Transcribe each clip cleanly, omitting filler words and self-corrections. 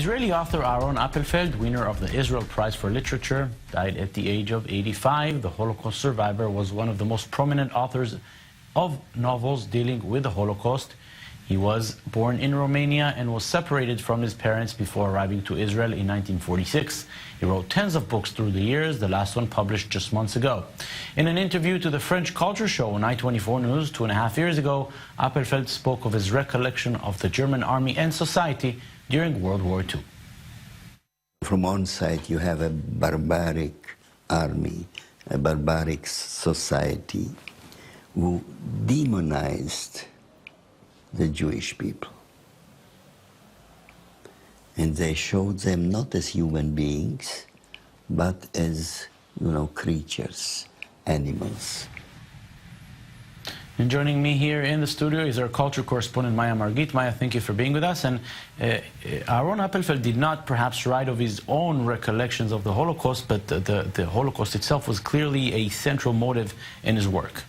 Israeli author Aharon Appelfeld, winner of the Israel Prize for Literature, died at the age of 85. The Holocaust survivor was one of the most prominent authors of novels dealing with the Holocaust. He was born in Romania and was separated from his parents before arriving to Israel in 1946. He wrote tens of books through the years, the last one published just months ago. In an interview to the French Culture Show on I-24 News 2.5 years ago, Appelfeld spoke of his recollection of the German army and society during World War II. From one side you have a barbaric army, a barbaric society who demonized the Jewish people. And they showed them not as human beings, but as, creatures, animals. And joining me here in the studio is our culture correspondent Maya Margit. Maya, thank you for being with us. And Aharon Appelfeld did not perhaps write of his own recollections of the Holocaust, but the Holocaust itself was clearly a central motive in his work.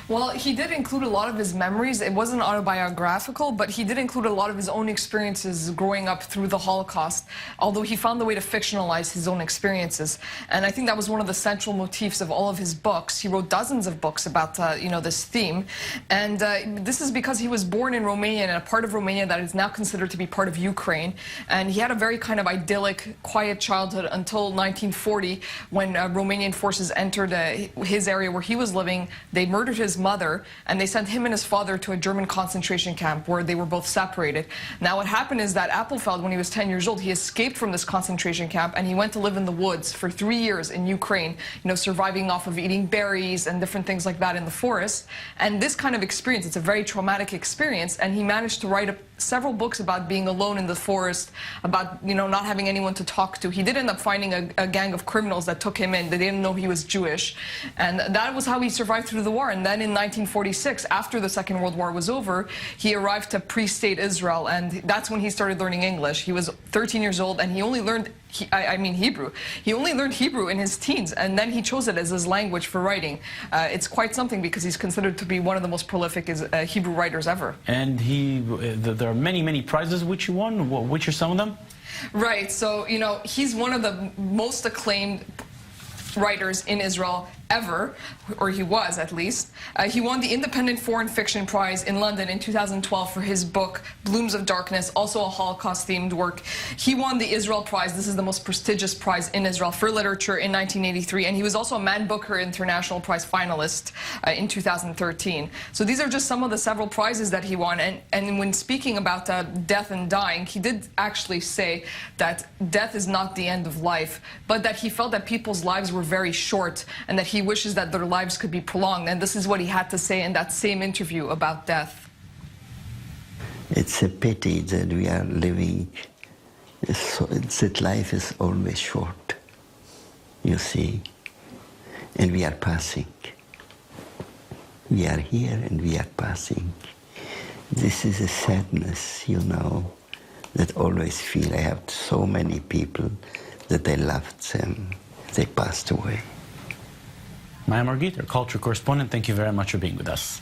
Well, he did include a lot of his memories. It wasn't autobiographical, but he did include a lot of his own experiences growing up through the Holocaust, although he found the way to fictionalize his own experiences. And I think that was one of the central motifs of all of his books. He wrote dozens of books about, this theme. And this is because he was born in Romania, in a part of Romania that is now considered to be part of Ukraine. And he had a very kind of idyllic, quiet childhood until 1940, when Romanian forces entered his area where he was living. They murdered his mother, and they sent him and his father to a German concentration camp where they were both separated. Now what happened is that Appelfeld, when he was 10 years old, he escaped from this concentration camp and he went to live in the woods for 3 years in Ukraine, surviving off of eating berries and different things like that in the forest. And this kind of experience, it's a very traumatic experience, and he managed to write several books about being alone in the forest, about not having anyone to talk to. He did end up finding a gang of criminals that took him in. They didn't know he was Jewish, and that was how he survived through the war. And then in 1946, after the Second World War was over, he arrived to pre-state Israel, and that's when he started learning English. He was 13 years old, and he only learned Hebrew. He only learned Hebrew in his teens, and then he chose it as his language for writing. It's quite something because he's considered to be one of the most prolific Hebrew writers ever. And there are many, many prizes which he won. Which are some of them? Right. So, he's one of the most acclaimed writers in Israel ever, or he was at least. He won the Independent Foreign Fiction Prize in London in 2012 for his book Blooms of Darkness, also a Holocaust-themed work. He won the Israel Prize. This is the most prestigious prize in Israel for literature in 1983, and he was also a Man Booker International Prize finalist in 2013. So these are just some of the several prizes that he won. And when speaking about death and dying, he did actually say that death is not the end of life, but that he felt that people's lives were very short and that he wishes that their lives could be prolonged. And this is what he had to say in that same interview about death. It's a pity that we are living, that life is always short, you see, and we are passing. We are here and we are passing. This is a sadness, that always feel. I have so many people that I loved them. They passed away. Maya Margit, our culture correspondent, thank you very much for being with us.